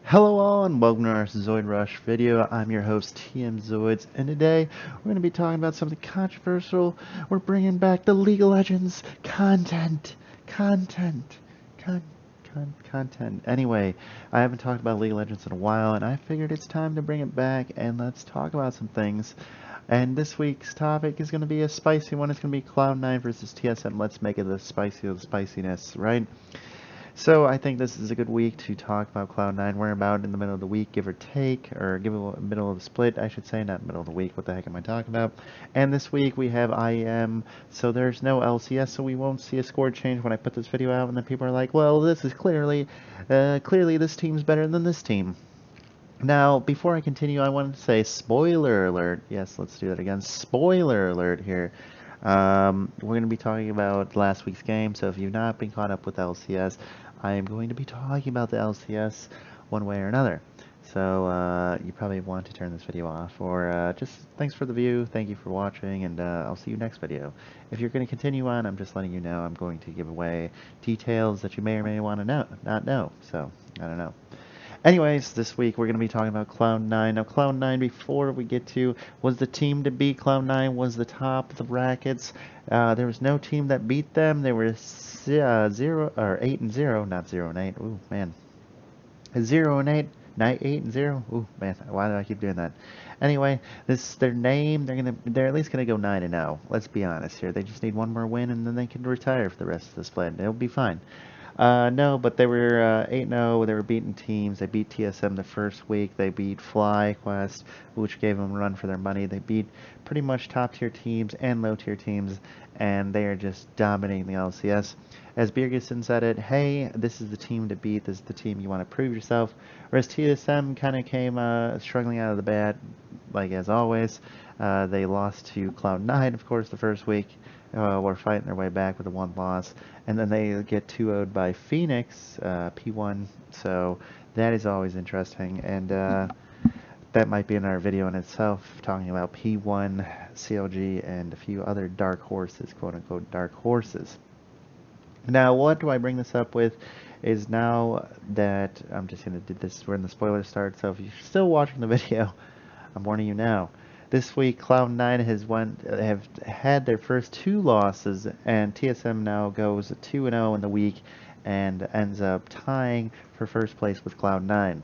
Hello all and welcome to our ZoidRush video. I'm your host Tmzoids, and today we're going to be talking about something controversial. We're bringing back the League of Legends content. Content. Anyway, I haven't talked about League of Legends in a while, and I figured it's time to bring it back and let's talk about some things. And this week's topic is going to be a spicy one. It's going to be Cloud9 versus TSM. Let's make it the spicy of the spiciness, right? So I think this is a good week to talk about Cloud9. We're about in the middle of the week, give or take, or middle of the split, I should say, not middle of the week. What the heck am I talking about? And this week we have IEM, so there's no LCS, so we won't see a score change when I put this video out, and then people are like, well, this is clearly this team's better than this team. Now, before I continue, I wanted to say spoiler alert. Yes, let's do that again. Spoiler alert here. We're going to be talking about last week's game, so if you've not been caught up with LCS, I am going to be talking about the LCS one way or another. So you probably want to turn this video off, or just thanks for the view, thank you for watching, and I'll see you next video. If you're going to continue on, I'm just letting you know I'm going to give away details that you may or may want to not know, so I don't know. Anyways, this week we're going to be talking about Cloud9. Now, Cloud9, before we get to, was the team to beat Cloud9, was the top of the brackets. There was no team that beat them. They were 8-0, not 0-8. Ooh, man. 0-8, 8-0. Ooh, man, why do I keep doing that? Anyway, this their name. They're at least gonna go 9-0. Let's be honest here. They just need one more win, and then they can retire for the rest of the split. It'll be fine. No, but they were 8-0. They were beating teams. They beat TSM the first week. They beat FlyQuest, which gave them a run for their money. They beat pretty much top-tier teams and low-tier teams, and they are just dominating the LCS. As Birgerson said it, hey, this is the team to beat. This is the team you want to prove yourself. Whereas TSM kind of came struggling out of the bat, like as always. They lost to Cloud9, of course, the first week. Were fighting their way back with a 1 loss, and then they get 2-0'd by Phoenix, P1, so that is always interesting, and that might be in our video in itself, talking about P1, CLG, and a few other dark horses, quote-unquote dark horses. Now, what do I bring this up with is now that I'm just going to do this, we're in the spoiler start, so if you're still watching the video, I'm warning you now. This week, Cloud9 have had their first 2 losses, and TSM now goes 2-0 in the week and ends up tying for first place with Cloud9.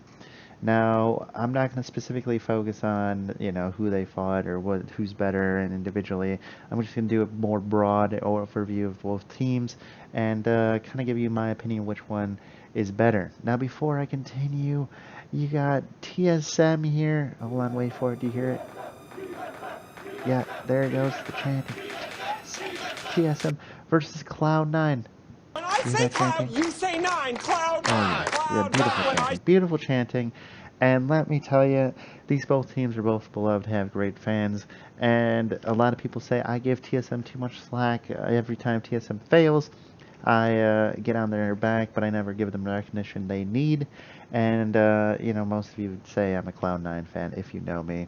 Now, I'm not going to specifically focus on, who they fought or who's better and individually. I'm just going to do a more broad overview of both teams and kind of give you my opinion which one is better. Now, before I continue, you got TSM here. Hold on, wait for it. Do you hear it? Yeah, there it goes, the chanting. TSM versus Cloud9. When I say Cloud, you say 9. Cloud 9. Oh, yeah, Cloud beautiful 9. chanting. Beautiful chanting. And let me tell you, these both teams are both beloved, have great fans. And a lot of people say I give TSM too much slack. Every time TSM fails, I get on their back, but I never give them the recognition they need. And, most of you would say I'm a Cloud9 fan if you know me.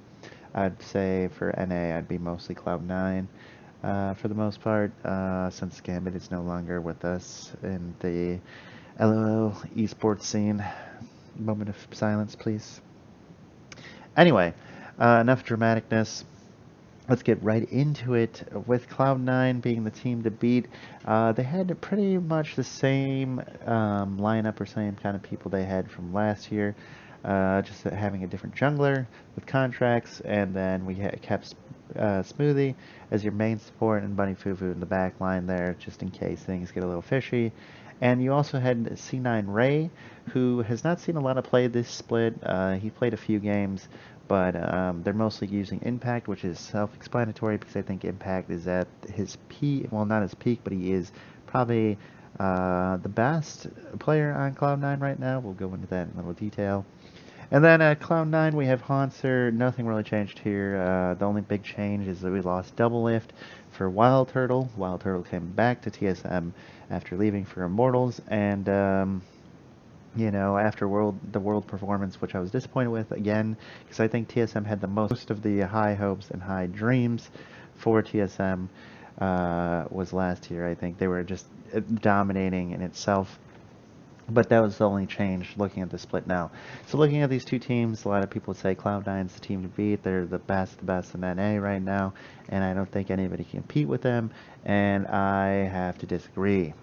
I'd say for NA, I'd be mostly Cloud9 for the most part, since Gambit is no longer with us in the LOL esports scene. Moment of silence, please. Anyway, enough dramaticness. Let's get right into it. With Cloud9 being the team to beat, they had pretty much the same lineup or same kind of people they had from last year. Just having a different jungler with contracts, and then we kept Smoothie as your main support and Bunny Fufu in the back line there, just in case things get a little fishy. And you also had C9 Ray, who has not seen a lot of play this split. He played a few games, but they're mostly using Impact, which is self-explanatory because I think Impact is at his peak. Well, not his peak, but he is probably the best player on Cloud9 right now. We'll go into that in a little detail. And then at Cloud9 we have Haunter. Nothing really changed here. The only big change is that we lost Double Lift for Wild Turtle. Wild Turtle came back to TSM after leaving for Immortals, and after the world performance, which I was disappointed with again, because I think TSM had the most of the high hopes and high dreams for TSM was last year. I think they were just dominating in itself. But that was the only change looking at the split now. So looking at these two teams, a lot of people say Cloud9's the team to beat. They're the best in NA right now, and I don't think anybody can compete with them, and I have to disagree.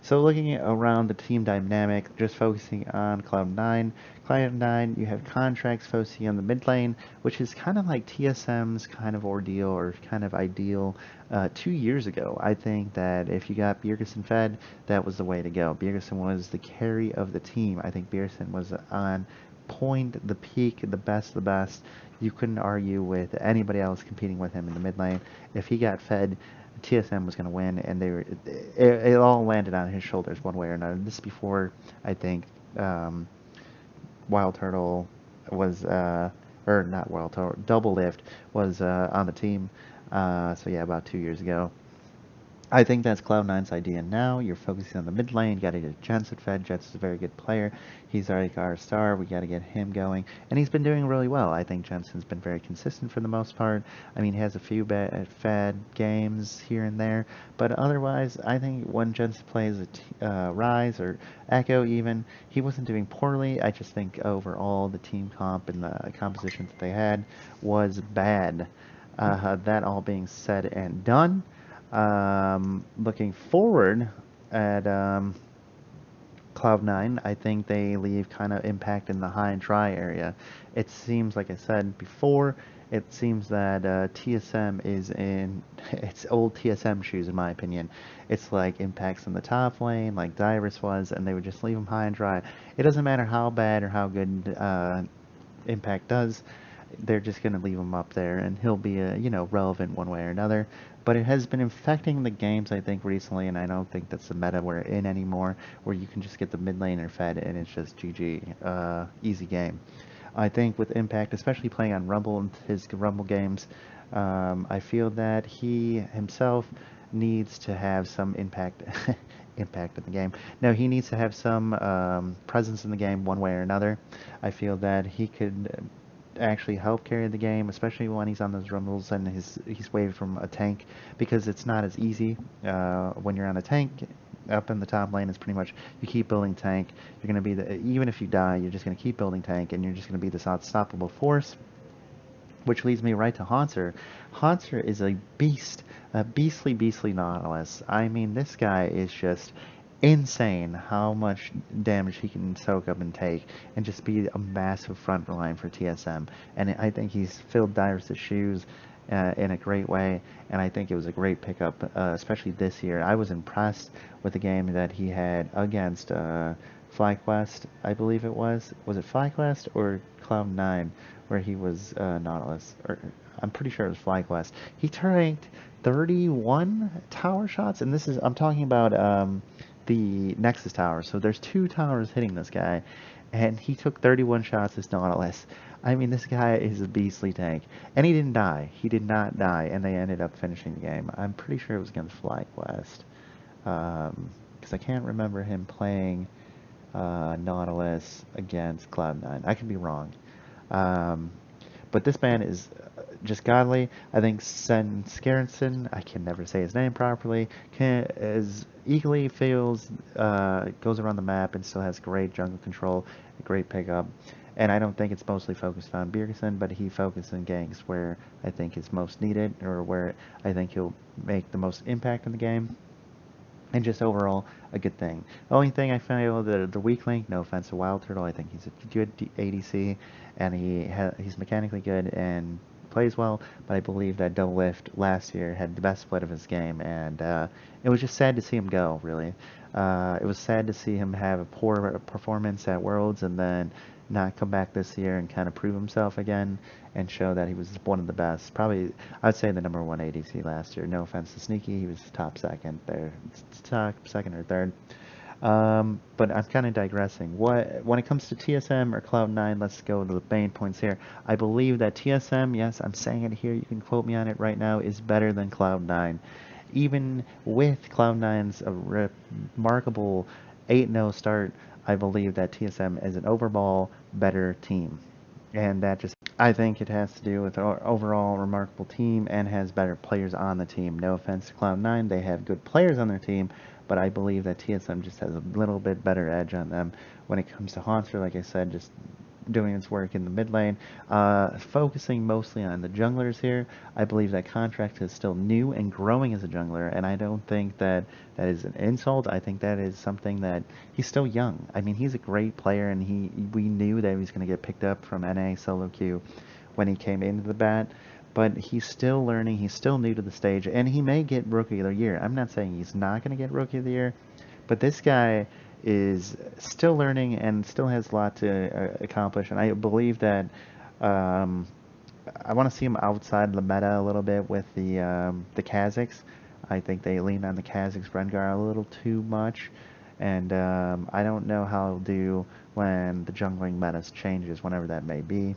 So looking around the team dynamic, just focusing on Cloud9. Cloud9, you have contracts focusing on the mid lane, which is kind of like TSM's kind of ordeal or kind of ideal 2 years ago. I think that if you got Bjergsen fed, that was the way to go. Bjergsen was the carry of the team. I think Bjergsen was on point, the peak, the best of the best. You couldn't argue with anybody else competing with him in the mid lane. If he got fed, TSM was going to win, and it all landed on his shoulders one way or another. This is before, I think, Wild Turtle was, or not Wild Turtle, Double Lift was on the team. So yeah, about 2 years ago. I think that's Cloud9's idea now. You're focusing on the mid lane. You got to get Jensen fed. Jensen's a very good player. He's already our star. We got to get him going. And he's been doing really well. I think Jensen's been very consistent for the most part. I mean, he has a few fed games here and there. But otherwise, I think when Jensen plays Rise or Echo even, he wasn't doing poorly. I just think overall the team comp and the compositions that they had was bad. That all being said and done, looking forward at Cloud9, I think they leave kind of impact in the high and dry area. It seems, like I said before, it seems that TSM is in its old TSM shoes, in my opinion. It's like impacts in the top lane, like ZoidRush was, and they would just leave them high and dry. It doesn't matter how bad or how good impact does, they're just going to leave him up there, and he'll be relevant one way or another. But it has been infecting the games, I think, recently, and I don't think that's the meta we're in anymore, where you can just get the mid laner fed and it's just GG, easy game. I think with Impact, especially playing on Rumble and his Rumble games, I feel that he himself needs to have some impact impact in the game. No, he needs to have some presence in the game one way or another. I feel that he could actually help carry the game, especially when he's on those rumbles and he's waved from a tank, because it's not as easy when you're on a tank. Up in the top lane is pretty much you keep building tank. You're going to be even if you die, you're just going to keep building tank, and you're just going to be this unstoppable force. Which leads me right to Haunter. Haunter is a beast, a beastly Nautilus. I mean, this guy is just insane how much damage he can soak up and take, and just be a massive front line for TSM. And I think he's filled Dyrus' shoes in a great way, and I think it was a great pickup, especially this year. I was impressed with the game that he had against FlyQuest, I believe it was. Was it FlyQuest or Cloud9, where he was Nautilus? Or I'm pretty sure it was FlyQuest. He tanked 31 tower shots, and this is, I'm talking about the Nexus tower. So there's 2 towers hitting this guy, and he took 31 shots as Nautilus. I mean, this guy is a beastly tank. And he didn't die. He did not die, and they ended up finishing the game. I'm pretty sure it was against FlyQuest. Because I can't remember him playing Nautilus against Cloud9. I could be wrong. But this man is just godly. I think Sen Scarenson, I can never say his name properly, is equally feels, goes around the map and still has great jungle control, great pickup. And I don't think it's mostly focused on Bjergsen, but he focuses in ganks where I think it's most needed, or where I think he'll make the most impact in the game. And just overall, a good thing. The only thing I feel, the weak link, no offense to Wild Turtle, I think he's a good ADC, and he's mechanically good and plays well, but I believe that Double Lift last year had the best split of his game, and it was just sad to see him go, really. It was sad to see him have a poor performance at Worlds and then not come back this year and kind of prove himself again and show that he was one of the best. Probably, I'd say the #1 ADC last year. No offense to Sneaky, he was top second there, top second or third. But I'm kind of digressing. When it comes to TSM or Cloud9, let's go to the main points here. I believe that TSM, yes, I'm saying it here, you can quote me on it right now, is better than Cloud9. Even with Cloud9's remarkable 8-0 start, I believe that TSM is an overall better team. And that just, I think it has to do with our overall remarkable team and has better players on the team. No offense to Cloud9, they have good players on their team, but I believe that TSM just has a little bit better edge on them when it comes to Haunter, like I said, just doing its work in the mid lane, focusing mostly on the junglers here. I believe that Contract is still new and growing as a jungler, and I don't think that that is an insult. I think that is something that he's still young. I mean, he's a great player, and we knew that he was going to get picked up from NA solo queue when he came into the bat. But he's still learning. He's still new to the stage, and he may get Rookie of the Year. I'm not saying he's not going to get Rookie of the Year, but this guy is still learning and still has a lot to accomplish. And I believe that um, I want to see him outside the meta a little bit with the Kazakhs. I think they lean on the Kazakhs Rengar a little too much, and I don't know how he'll do when the jungling meta changes, whenever that may be.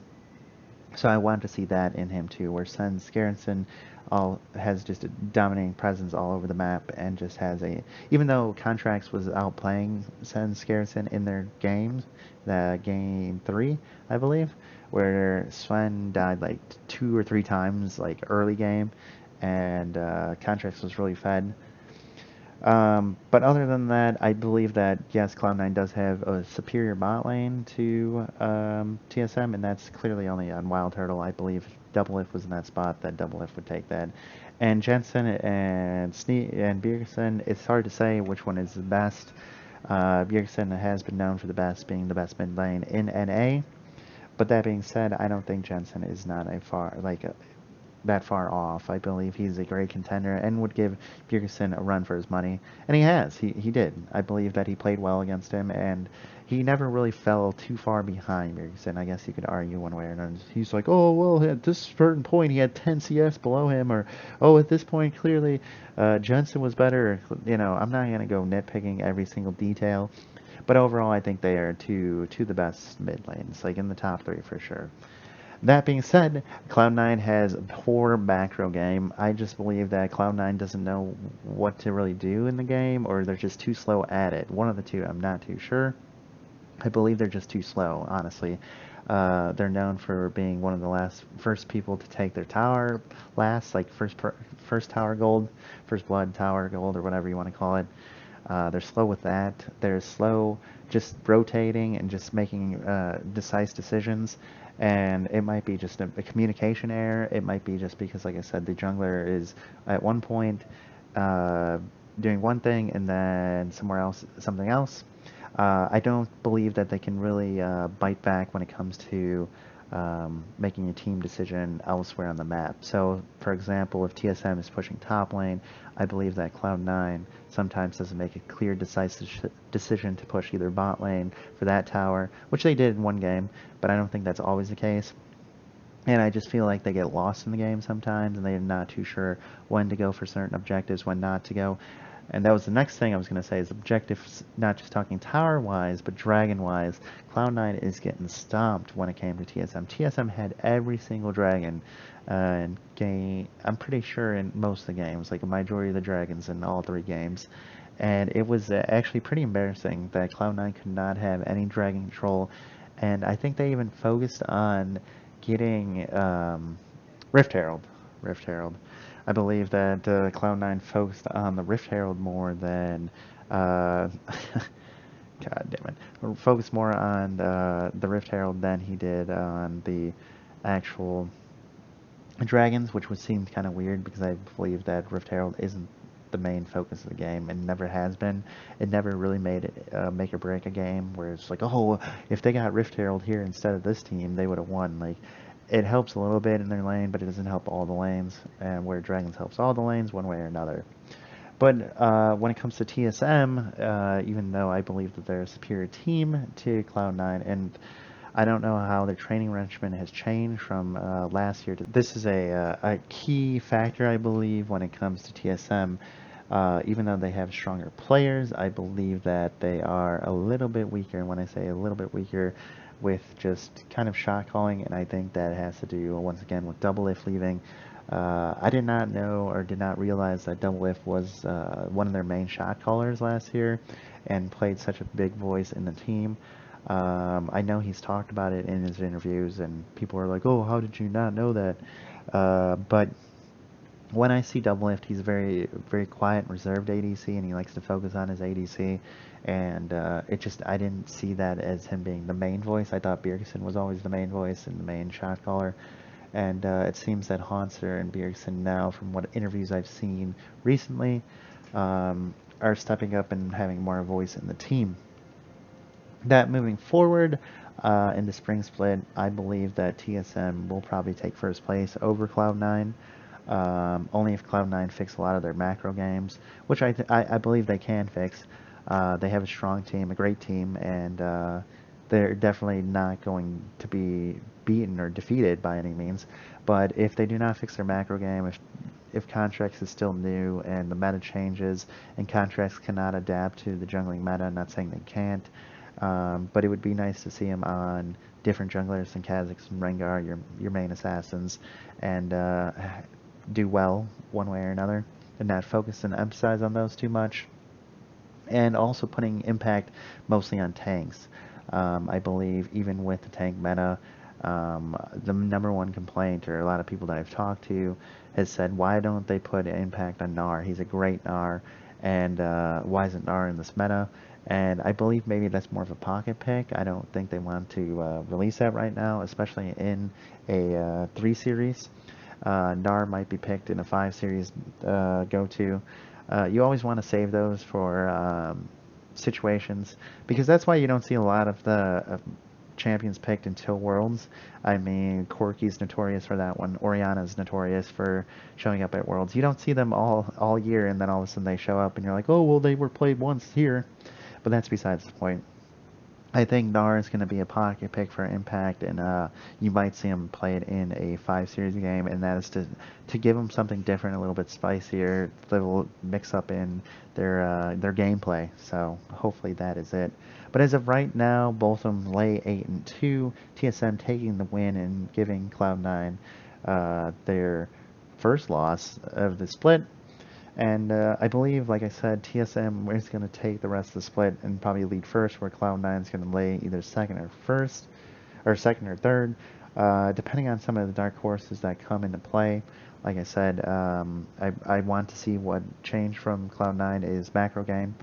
So I want to see that in him too, where Sen Scarinson all has just a dominating presence all over the map and just has a, even though Contracts was outplaying Sen Scarinson in their games, the game 3, I believe, where Sven died like 2 or 3 times like early game, and Contracts was really fed. But other than that, I believe that, yes, Cloud9 does have a superior bot lane to TSM, and that's clearly only on Wild Turtle. I believe if Doublelift was in that spot, that Doublelift would take that. And Jensen and Bjergsen, it's hard to say which one is the best. Bjergsen has been known for the best, being the best mid lane in NA. But that being said, I don't think Jensen is not a far, like, that far off. I believe he's a great contender and would give Bjergsen a run for his money. And he has. He did. I believe that he played well against him, and he never really fell too far behind Bjergsen. I guess you could argue one way or another. He's like, oh, well, at this certain point, he had 10 CS below him, or, oh, at this point, clearly, Jensen was better. You know, I'm not going to go nitpicking every single detail. But overall, I think they are two the best mid lanes, like in the top 3 for sure. That being said, Cloud9 has a poor macro game. I just believe that Cloud9 doesn't know what to really do in the game, or they're just too slow at it. One of the two, I'm not too sure. I believe they're just too slow, honestly. They're known for being one of the first people to take their tower last, like first tower gold, first blood tower gold, or whatever you want to call it. They're slow with that. They're slow just rotating and just making decisive decisions. And it might be just a communication error. It might be just because, like I said, the jungler is at one point doing one thing and then somewhere else something else. I don't believe that they can really bite back when it comes to making a team decision elsewhere on the map. So, for example, if TSM is pushing top lane, I believe that Cloud9 sometimes doesn't make a clear, decisive decision to push either bot lane for that tower, which they did in one game, but I don't think that's always the case. And I just feel like they get lost in the game sometimes, and they're not too sure when to go for certain objectives, when not to go. And that was the next thing I was going to say, is objectives, not just talking tower-wise, but dragon-wise. Cloud9 is getting stomped when it came to TSM. TSM had every single dragon in game, I'm pretty sure in most of the games, like a majority of the dragons in all 3 games. And it was actually pretty embarrassing that Cloud9 could not have any dragon control. And I think they even focused on getting Rift Herald. I believe that Cloud9 focused on the Rift Herald more than God damn it, focused more on the Rift Herald than he did on the actual dragons, which would seem kind of weird because I believe that Rift Herald isn't the main focus of the game and never has been. It never really made it make or break a game where it's like, oh, if they got Rift Herald here instead of this team, they would have won. Like, it helps a little bit in their lane, but it doesn't help all the lanes, and where Dragons helps all the lanes one way or another. But when it comes to TSM, even though I believe that they're a superior team to Cloud9, and I don't know how their training regimen has changed from last year. This is a key factor, I believe, when it comes to TSM. Even though they have stronger players, I believe that they are a little bit weaker. And when I say a little bit weaker, with just kind of shot calling, and I think that has to do, once again, with Doublelift leaving. I did not know or did not realize that Doublelift was one of their main shot callers last year and played such a big voice in the team. I know he's talked about it in his interviews, and people are like, oh, how did you not know that? But when I see Doublelift, he's very, very quiet and reserved ADC, and he likes to focus on his ADC. And I didn't see that as him being the main voice. I thought Bjergsen was always the main voice and the main shot caller. And it seems that Haunter and Bjergsen now, from what interviews I've seen recently, are stepping up and having more voice in the team. That moving forward in the spring split, I believe that TSM will probably take first place over Cloud9. Only if Cloud9 fix a lot of their macro games, which I believe they can fix. They have a strong team, a great team, and they're definitely not going to be beaten or defeated by any means. But if they do not fix their macro game, if Contracts is still new and the meta changes and Contracts cannot adapt to the jungling meta, I'm not saying they can't, but it would be nice to see him on different junglers than Kha'Zix and Rengar, your main assassins, and do well one way or another, and not focus and emphasize on those too much. And also putting impact mostly on tanks. I believe even with the tank meta, the number one complaint, or a lot of people that I've talked to, has said, why don't they put impact on Gnar? He's a great Gnar, and why isn't Gnar in this meta? And I believe maybe that's more of a pocket pick. I don't think they want to release that right now, especially in a 3 series. Gnar might be picked in a 5 series go-to. You always want to save those for situations, because that's why you don't see a lot of the champions picked until Worlds. I mean, Corki's notorious for that one. Orianna's notorious for showing up at Worlds. You don't see them all year, and then all of a sudden they show up, and you're like, oh, well, they were played once here. But that's besides the point. I think Gnar is going to be a pocket pick for impact, and you might see him play it in a 5 series game, and that is to give him something different, a little bit spicier, a little mix up in their gameplay. So hopefully that is it. But as of right now, both of them lay 8-2. TSM taking the win and giving Cloud9 their first loss of the split. And I believe, like I said, TSM is going to take the rest of the split and probably lead first, where Cloud9 is going to lay either second or third, depending on some of the dark horses that come into play. Like I said, I want to see what changed from Cloud9 is macro game.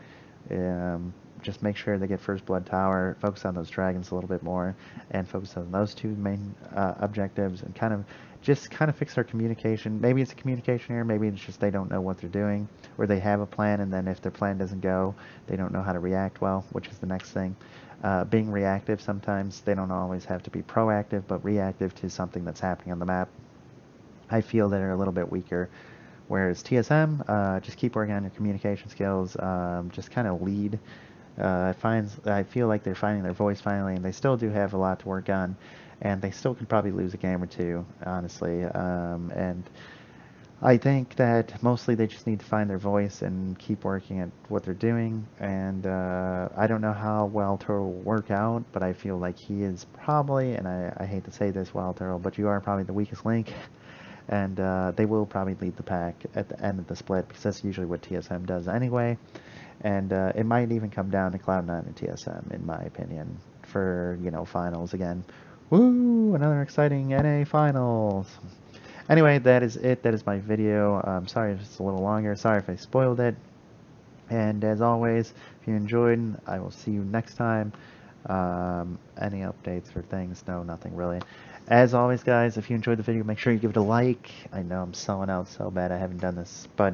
Just make sure they get first blood tower, focus on those dragons a little bit more, and focus on those 2 main objectives, and kind of fix their communication. Maybe it's a communication error, maybe it's just they don't know what they're doing, or they have a plan, and then if their plan doesn't go, they don't know how to react well, which is the next thing. Being reactive, sometimes they don't always have to be proactive, but reactive to something that's happening on the map. I feel that they're a little bit weaker. Whereas TSM, just keep working on your communication skills, just kind of lead. I feel like they're finding their voice finally, and they still do have a lot to work on, and they still could probably lose a game or 2, honestly. And I think that mostly they just need to find their voice and keep working at what they're doing. And I don't know how Wild Turtle will work out, but I feel like he is probably, and I hate to say this, Wild Turtle, but you are probably the weakest link. And they will probably lead the pack at the end of the split, because that's usually what TSM does anyway. And it might even come down to Cloud9 and TSM, in my opinion, for, finals again. Woo! Another exciting NA finals! Anyway, that is it. That is my video. I'm sorry if it's a little longer. Sorry if I spoiled it. And as always, if you enjoyed, I will see you next time. Any updates or things? No, nothing really. As always, guys, if you enjoyed the video, make sure you give it a like. I know I'm selling out so bad I haven't done this, but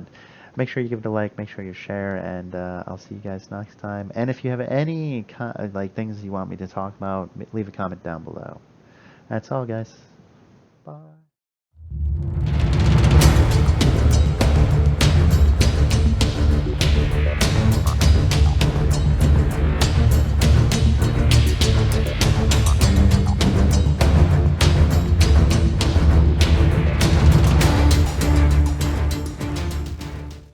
make sure you give it a like, make sure you share, and I'll see you guys next time. And if you have any things you want me to talk about, leave a comment down below. That's all, guys.